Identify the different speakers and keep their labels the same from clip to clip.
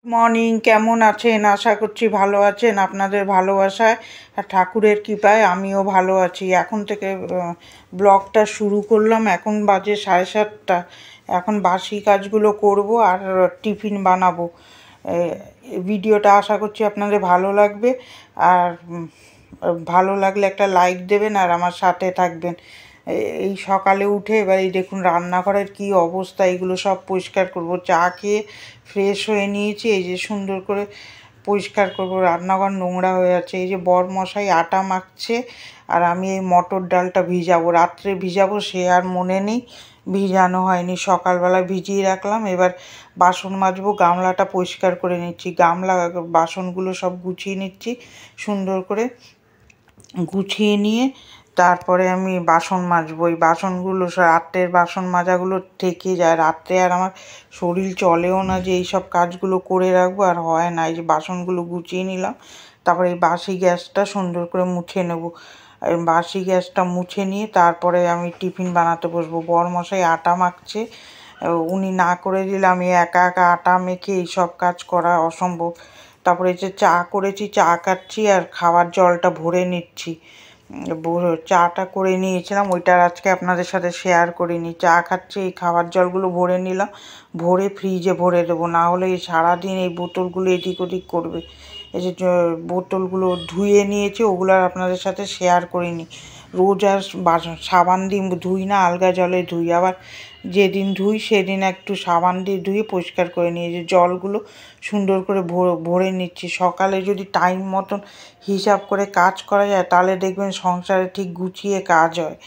Speaker 1: Morning, কেমন আছেন? আশা করছি ভালো আছেন। আপনাদের ভালোবাসায় আর ঠাকুরের কৃপায় আমিও ভালো আছি। এখন থেকে ব্লগটা শুরু করলাম। এখন বাজে 7:30। এখন বাসি কাজগুলো করব আর টিফিন বানাবো। ভিডিওটা আশা করছি আপনাদের ভালো লাগবে। আর ভালো লাগলে একটা লাইক দেবেন আর আমার সাথে থাকবেন। এই সকালে উঠে এবার এই দেখুন রান্নাঘরের কি অবস্থা, এগুলো সব পরিষ্কার করব। চা খেয়ে ফ্রেশ হয়ে নিয়েছি, এই যে সুন্দর করে পরিষ্কার করব। রান্নাঘর নোংরা হয়ে আছে। এই যে বরমশাই আটা মাখছে আর আমি এই মটর ডালটা ভিজাবো, রাত্রে ভিজাবো, সে আর মনে নেই, ভিজানো হয়নি। সকালবেলা ভিজিয়ে রাখলাম। এবার বাসন মাজবো, গামলাটা পরিষ্কার করে নিচ্ছি। বাসনগুলো সব গুছিয়ে নিচ্ছি সুন্দর করে। গুছিয়ে নিয়ে তারপরে আমি বাসন মাজবো। এই বাসনগুলো রাত্রের বাসন মাজাগুলো থেকে যায়। রাত্রে আর আমার শরীর চলেও না যে এইসব কাজগুলো করে রাখবো, আর হয় না। এই যে বাসনগুলো গুছিয়ে নিলাম। তারপরে এই বাসি গ্যাসটা সুন্দর করে মুছে নেবো। বাসি গ্যাসটা মুছে নিয়ে তারপরে আমি টিফিন বানাতে বসবো। বরমশাই আটা মাখছে, উনি না করে দিলে আমি একা একা আটা মেখে এইসব কাজ করা অসম্ভব। তারপরে যে চা করেছি, চা খাচ্ছি আর খাওয়ার জলটা ভরে নিচ্ছি। চাটা করে নিয়েছিলাম, ওইটা আজকে আপনাদের সাথে শেয়ার করিনি। চা খাচ্ছি, এই খাওয়ার জলগুলো ভরে নিলাম, ভরে ফ্রিজে ভরে দেবো। না হলে এই সারাদিন এই বোতলগুলো এদিক ওদিক করবে। এই যে বোতলগুলো ধুয়ে নিয়েছি, ওগুলো আর আপনাদের সাথে শেয়ার করিনি। রোজ আর সাবান দিয়ে ধুই না, আলগা জলে ধুই। আবার যেদিন ধুই সেদিন একটু সাবান দিয়ে ধুয়ে পরিষ্কার করে নিই। যে জলগুলো সুন্দর করে ভরে নিচ্ছি। সকালে যদি টাইম মতন হিসাব করে কাজ করা যায় তাহলে দেখবেন সংসারে ঠিক গুছিয়ে কাজ হয়।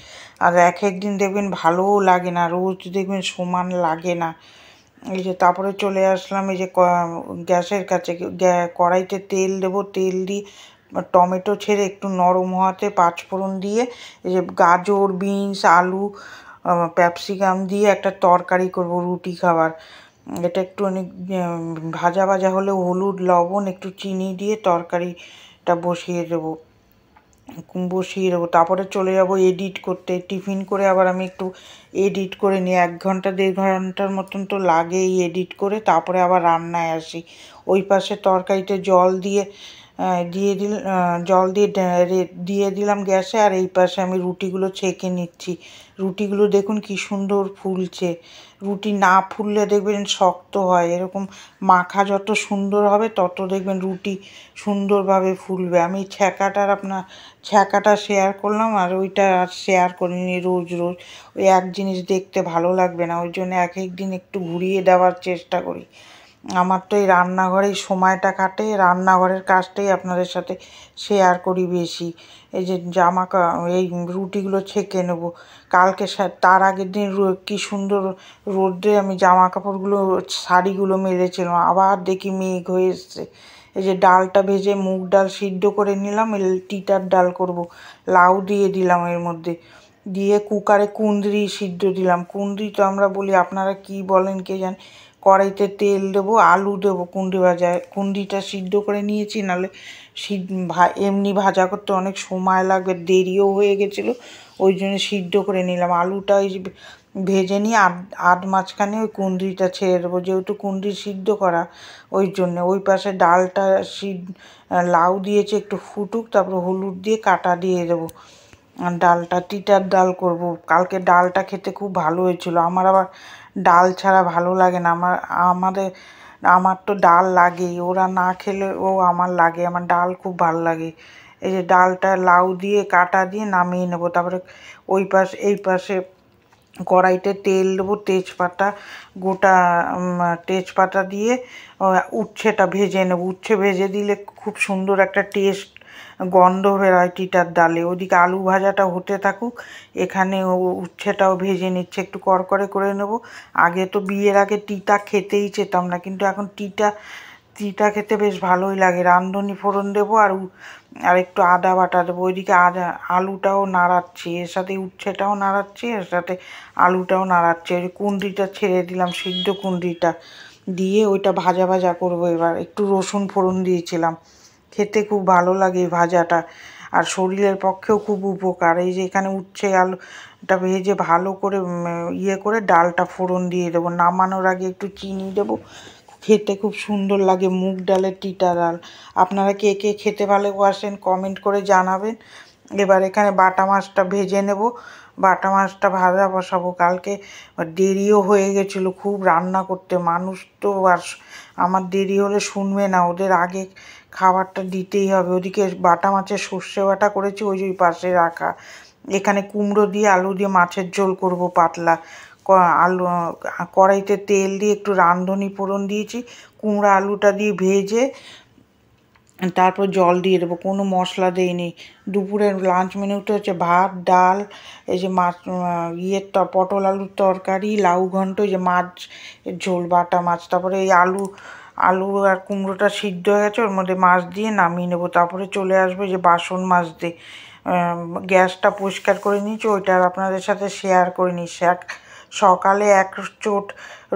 Speaker 1: আর এক একদিন দেখবেন ভালোও লাগে না, রোজ দেখবেন সমান লাগে না। এই যে তারপরে চলে আসলাম এই যে গ্যাসের কাছে। কড়াইতে তেল দেবো, তেল দিয়ে টমেটো ছেড়ে একটু নরম হওয়াতে পাঁচফোড়ন দিয়ে এই যে গাজর, বিনস, আলু, ক্যাপসিকাম দিয়ে একটা তরকারি করব রুটি খাবার। এটা একটু অনেক ভাজা ভাজা হলে হলুদ, লবণ, একটু চিনি দিয়ে তরকারিটা বসিয়ে দেবো। তারপরে চলে যাব এডিট করতে। টিফিন করে আবার আমি একটু এডিট করে নিই। 1 ঘন্টা 1.5 ঘন্টার মতন তো লাগে এই এডিট করে। তারপরে আবার রান্নায় আসি। ওই পাশে তরকারিতে জল দিয়ে দিয়ে দিলাম গ্যাসে। আর এই পাশে আমি রুটিগুলো ছেঁকে নিচ্ছি। রুটিগুলো দেখুন কি সুন্দর ফুলছে। রুটি না ফুললে দেখবেন শক্ত হয়। এরকম মাখা যত সুন্দর হবে তত দেখবেন রুটি সুন্দরভাবে ফুলবে। আমি ছ্যাঁকাটা শেয়ার করলাম, আর ওইটা আর শেয়ার করিনি রোজ রোজ। ওই এক জিনিস দেখতে ভালো লাগবে না, ওই জন্য এক এক দিন একটু ঘুরিয়ে দেওয়ার চেষ্টা করি। আমার তো এই রান্নাঘরেই সময়টা কাটে, রান্নাঘরের কাজটাই আপনাদের সাথে শেয়ার করি বেশি। এই যে এই রুটিগুলো ছেঁকে নেবো। কালকে তার আগের দিন কি সুন্দর রোদ্রে আমি জামা কাপড়গুলো, শাড়িগুলো মেলেছিলাম, আবার দেখি মেঘ হয়ে এসছে। এই যে ডালটা ভেজে মুগ ডাল সিদ্ধ করে নিলাম, তিতার ডাল করব। লাউ দিয়ে দিলাম এর মধ্যে, দিয়ে কুকারে কুঁদরি সিদ্ধ দিলাম। কুঁদরি তো আমরা বলি, আপনারা কি বলেন কে জানে। কড়াইতে তেল দেবো, আলু দেবো, কুঁদরিটা সিদ্ধ করে নিয়েছি, নাহলে এমনি ভাজা করতে অনেক সময় লাগবে, দেরিও হয়ে গেছিলো, ওই জন্য সিদ্ধ করে নিলাম। আলুটা ওই ভেজে নিয়ে আধ মাঝখানে ওই কুঁদরিটা ছেড়ে দেবো, যেহেতু কুঁদরি সিদ্ধ করা, ওই জন্যে। ওই পাশে ডালটা লাউ দিয়েছে, একটু ফুটুক, তারপর হলুদ দিয়ে কাটা দিয়ে দেবো। ডালটা তিতার ডাল করব। কালকে ডালটা খেতে খুব ভালো হয়েছিল। আমার আবার ডাল ছাড়া ভালো লাগে না। আমার তো ডাল লাগেই, ওরা না খেলেও আমার লাগে, আমার ডাল খুব ভালো লাগে। এই যে ডালটা লাউ দিয়ে কাটা দিয়ে নামিয়ে নেবো। তারপরে এই পাশে কড়াইতে তেল দেবো, গোটা তেজপাতা দিয়ে উচ্ছেটা ভেজে নেবো। উচ্ছে ভেজে দিলে খুব সুন্দর একটা টেস্ট, গন্ধ বেরোয় তিতার ডালে। ওদিকে আলু ভাজাটা হতে থাকুক, এখানে উচ্ছেটাও ভেজে নিচ্ছে, একটু কড়কড়ে করে নেব। আগে তো বিয়ের আগে তিতা খেতেই চেতাম না, কিন্তু এখন তিতা খেতে বেশ ভালোই লাগে। রাঁধুনি ফোড়ন দেবো আর একটু আদা বাটা দেবো। ওইদিকে আলুটাও নাড়াচ্ছি, এর সাথে উচ্ছেটাও নাড়াচ্ছি, এর সাথে আলুটাও নাড়াচ্ছি। ওই কুঁদরিটা ছেড়ে দিলাম, সিদ্ধ কুঁদরিটা দিয়ে ওইটা ভাজা ভাজা করবো। এবার একটু রসুন ফোড়ন দিয়েছিলাম, খেতে খুব ভালো লাগে এই ভাজাটা, আর শরীরের পক্ষেও খুব উপকার। এই যে এখানে উচ্ছে আলুটা ভেজে ভালো করে করে ডালটা ফোড়ন দিয়ে দেবো। নামানোর আগে একটু চিনি দেবো, খেতে খুব সুন্দর লাগে, মুগ ডালের টিটা ডাল। আপনারা কে কে খেতে ভালোবাসেন কমেন্ট করে জানাবেন। এবার এখানে বাটা মাছটা ভেজে নেব, বাটা মাছটা ভাজা বসাবো। কালকে দেরিও হয়ে গেছিলো খুব রান্না করতে, মানুষ তো আর আমার দেরি হলে শুনবে না, ওদের আগে খাবারটা দিতেই হবে। ওদিকে বাটা মাছের সর্ষে বাটা করেছি ওই যে পাশে রাখা। এখানে কুমড়ো দিয়ে আলু দিয়ে মাছের ঝোল করব পাতলা। আলু কড়াইতে তেল দিয়ে একটু রাঁধুনি ফোড়ন দিয়েছি, কুমড়ো আলুটা দিয়ে ভেজে তারপর জল দিয়ে দেবো, কোনো মশলা দেইনি। দুপুরের লাঞ্চ মেনুতে হচ্ছে ভাত, ডাল, এই যে মাছ পটল আলুর তরকারি, লাউ ঘন্ট, এই যে মাছ ঝোল, বাটা মাছ। তারপরে এই আলু আর কুমড়োটা সিদ্ধ হয়ে গেছে, ওর মধ্যে মাছ দিয়ে নামিয়ে নেবো। তারপরে চলে আসবে যে বাসন মাজতে, গ্যাসটা পরিষ্কার করে নিয়েছি, ওইটা আপনাদের সাথে শেয়ার করে নিচ্ছি। সকালে এক চোট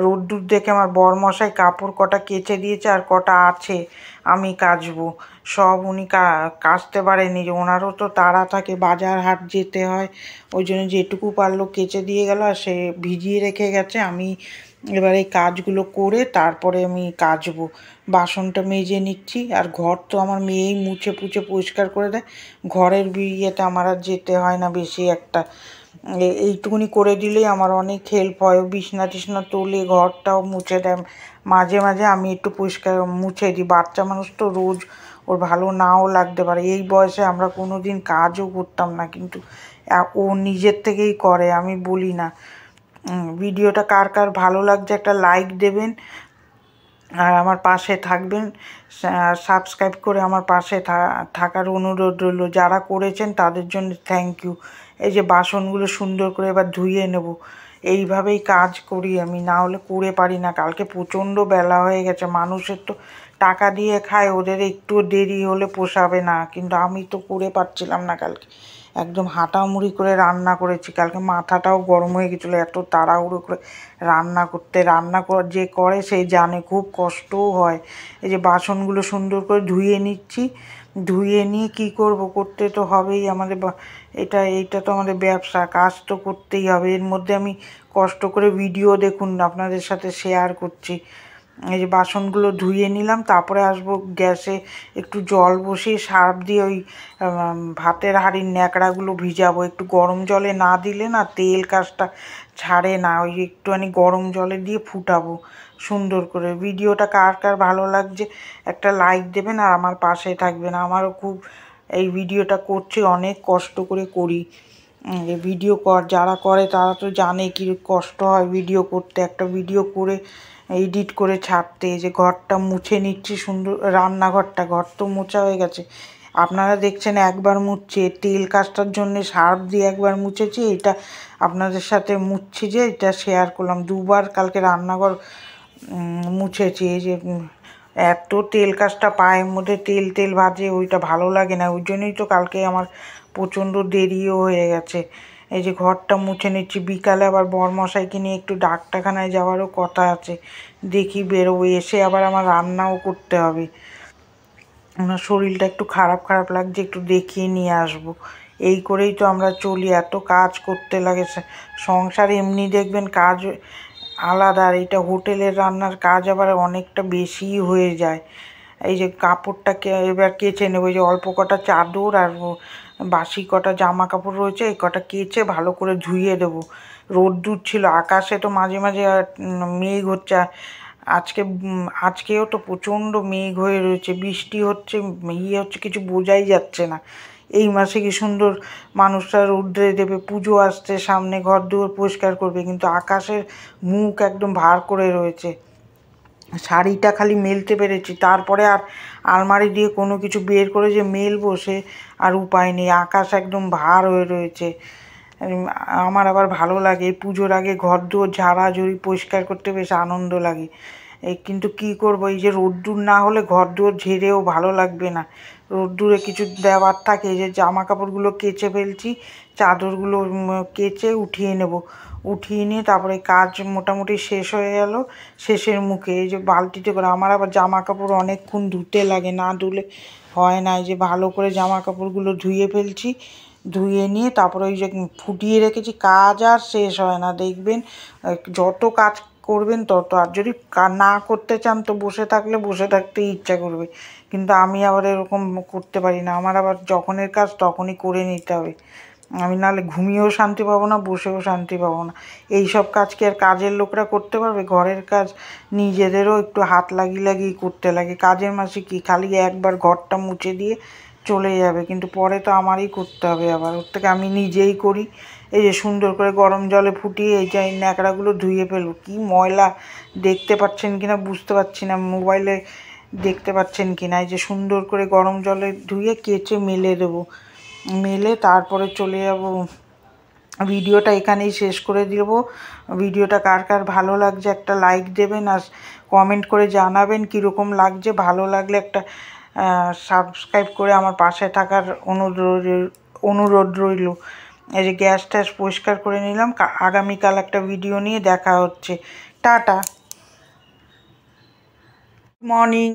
Speaker 1: রোদ্দুর দেখে আমার বরমশাই কাপড় কটা কেচে দিয়েছে, আর কটা আছে আমি কাচবো। সব উনি কাচতে পারেনি, যে ওনারও তো তাড়া থাকে, বাজার হাট যেতে হয়, ওই জন্য যেটুকু পারলো কেচে দিয়ে গেল, আর সে ভিজিয়ে রেখে গেছে। আমি এবার এই কাজগুলো করে তারপরে আমি কাচবো। বাসনটা মেজে নিচ্ছি, আর ঘর তো আমার মেয়েই মুছে পুছে পরিষ্কার করে দেয়, ঘরের ইয়েতে আমার আর যেতে হয় না বেশি একটা। এইটুকুনি করে দিলেই আমার অনেক হেল্প হয়। বিছনা টিছনা তোলে, ঘরটাও মুছে দেয় মাঝে মাঝে, আমি একটু পরিষ্কার মুছে দিই। বাচ্চা মানুষ তো রোজ ওর ভালো নাও লাগতে পারে, এই বয়সে আমরা কোনো দিন কাজও করতাম না, কিন্তু ও নিজের থেকেই করে, আমি বলি না। ভিডিওটা কার কার ভালো লাগছে একটা লাইক দেবেন, আর আমার পাশে থাকবেন, সাবস্ক্রাইব করে আমার পাশে থাকার অনুরোধ রইল। যারা করেছেন তাদের জন্য থ্যাংক ইউ। এই যে বাসনগুলো সুন্দর করে এবার ধুয়ে নেব, এইভাবেই কাজ করি আমি, না হলে করে পারি না। কালকে প্রচণ্ড বেলা হয়ে গেছে, মানুষের তো টাকা দিয়ে খায়, ওদের একটু দেরি হলে পোষাবে না, কিন্তু আমি তো করে পারছিলাম না কালকে, একদম হাঁটামুড়ি করে রান্না করেছি। কালকে মাথাটাও গরম হয়ে গেছিলো এত তাড়াহুড়ো করে রান্না করতে। যে করে সেই জানে খুব কষ্টও হয়। এই যে বাসনগুলো সুন্দর করে ধুয়ে নিচ্ছি, ধুয়ে নিয়ে কী করতে তো হবেই, আমাদের এইটা তো আমাদের ব্যবসা, কাজ তো করতেই হবে। এর মধ্যে আমি কষ্ট করে ভিডিও দেখুন আপনাদের সাথে শেয়ার করছি। এই যে বাসনগুলো ধুয়ে নিলাম, তারপরে আসবো গ্যাসে একটু জল বসিয়ে সার্ফ দিয়ে ওই ভাতের হাঁড়ির ন্যাকড়াগুলো ভিজাবো। একটু গরম জলে না দিলে না তেল কাজটা ছাড়ে না, ওই একটুখানি গরম জলে দিয়ে ফুটাবো সুন্দর করে। ভিডিওটা কার কার ভালো লাগছে একটা লাইক দেবেন, আর আমার পাশে থাকবেন। আমারও খুব এই ভিডিওটা করছি, অনেক কষ্ট করে করি। ভিডিও যারা করে তারা তো জানে কি কষ্ট হয় ভিডিও করতে, একটা ভিডিও করে এডিট করে ছাড়তে। যে ঘরটা মুছে নিচ্ছি সুন্দর, ঘর তো মোছা হয়ে গেছে, আপনারা দেখছেন একবার মুছছি, তেল কাজটার জন্য সার্ফ দিয়ে একবার মুছেছি, এটা আপনাদের সাথে মুছছি যে এটা শেয়ার করলাম। দুবার কালকে রান্নাঘর মুছেছি। এই যে এত তেল কাজটা পায়ের মধ্যে তেল ভাজে, ওইটা ভালো লাগে না, ওই জন্যই তো কালকে আমার প্রচণ্ড দেরিও হয়ে গেছে। এই যে ঘরটা মুছে নিচ্ছি, বিকালে আবার বরমশাইকে নিয়ে একটু ডাক্তারখানায় যাওয়ারও কথা আছে, দেখি বেরোবো, এসে আবার আমার রান্নাও করতে হবে। ওনার শরীরটা একটু খারাপ লাগছে, একটু দেখিয়ে নিয়ে আসবো। এই করেই তো আমরা চলি, এত কাজ করতে লাগে সংসার। এমনি দেখবেন কাজ আলাদা, আর এটা হোটেলের রান্নার কাজ আবার অনেকটা বেশিই হয়ে যায়। এই যে কাপড়টাকে এবার কেচে নেবো, এই যে অল্প কটা চাদর আর বাসি কটা জামা কাপড় রয়েছে, এই কটা কেচে ভালো করে ধুয়ে দেবো। রোদ্দুর ছিল, আকাশে তো মাঝে মাঝে মেঘ হচ্ছে, আজকেও তো প্রচণ্ড মেঘ হয়ে রয়েছে, বৃষ্টি হচ্ছে হচ্ছে, কিছু বোঝাই যাচ্ছে না। এই মাসে কি সুন্দর মানুষরা রৌদ্রে দেবে, পুজো আসছে সামনে, ঘর দুয়ার পরিষ্কার করবে, কিন্তু আকাশের মুখ একদম ভার করে রয়েছে। শাড়িটা খালি মেলতে পেরেছি, তারপরে আর আলমারি দিয়ে কোনো কিছু বের করে যে মেলবো সে আর উপায় নেই, আকাশ একদম ভার হয়ে রয়েছে। আমার আবার ভালো লাগে পুজোর আগে ঘর দুয়ার ঝাড়াঝুড়ি পরিষ্কার করতে, বেশ আনন্দ লাগে। কিন্তু কি করব, এই যে রোদ্দুর না হলে ঘর দুয়ার ঝেড়েও ভালো লাগবে না, রোদ্দুরে কিছু দেওয়ার থাকে। এই যে জামা কাপড়গুলো কেচে ফেলছি, চাদরগুলো কেচে উঠিয়ে নেব, উঠিয়ে নিয়ে তারপরে কাজ মোটামুটি শেষ হয়ে গেল, শেষের মুখে। এই যে বালতিতে করে, আমার আবার জামা কাপড় অনেকক্ষণ ধুতে লাগে, না ধুলে হয় না। এই যে ভালো করে জামা কাপড়গুলো ধুয়ে ফেলছি, ধুয়ে নিয়ে তারপরে ওই যে ফুটিয়ে রেখেছি, কাজ আর শেষ হয় না দেখবেন। যত কাজ করবেন তত, আর যদি না করতে চান তো বসে থাকলে বসে থাকতেই ইচ্ছা করবে, কিন্তু আমি আবার এরকম করতে পারি না, আমার আবার যখনের কাজ তখনই করে নিতে হবে, আমি নাহলে ঘুমিয়েও শান্তি পাবো না, বসেও শান্তি পাবো না। এই সব কাজ কি আর কাজের লোকরা করতে পারবে? ঘরের কাজ নিজেদেরও একটু হাত লাগিয়ে লাগিয়ে করতে লাগে। কাজের মাসে কি খালি একবার ঘরটা মুছে দিয়ে চলে যাবে, কিন্তু পরে তো আমারই করতে হবে, আবার ওর থেকে আমি নিজেই করি। এই যে সুন্দর করে গরম জলে ফুটিয়ে এই যে ন্যাকড়াগুলো ধুয়ে ফেলবো, কি ময়লা দেখতে পাচ্ছেন কিনা বুঝতে পারছি না, মোবাইলে দেখতে পাচ্ছেন কিনা, এই যে সুন্দর করে গরম জলে ধুয়ে কেচে মেলে দেবো, মেলে তারপরে চলে যাব। ভিডিওটা এখানেই শেষ করে দেব। ভিডিওটা কার কার ভালো লাগছে একটা লাইক দেবেন, আর কমেন্ট করে জানাবেন কীরকম লাগছে। ভালো লাগলে একটা সাবস্ক্রাইব করে আমার পাশে থাকার অনুরোধ রইল। এই যে গ্যাস ট্যাস পরিষ্কার করে নিলাম, আগামীকাল একটা ভিডিও নিয়ে দেখা হচ্ছে। Tata, morning.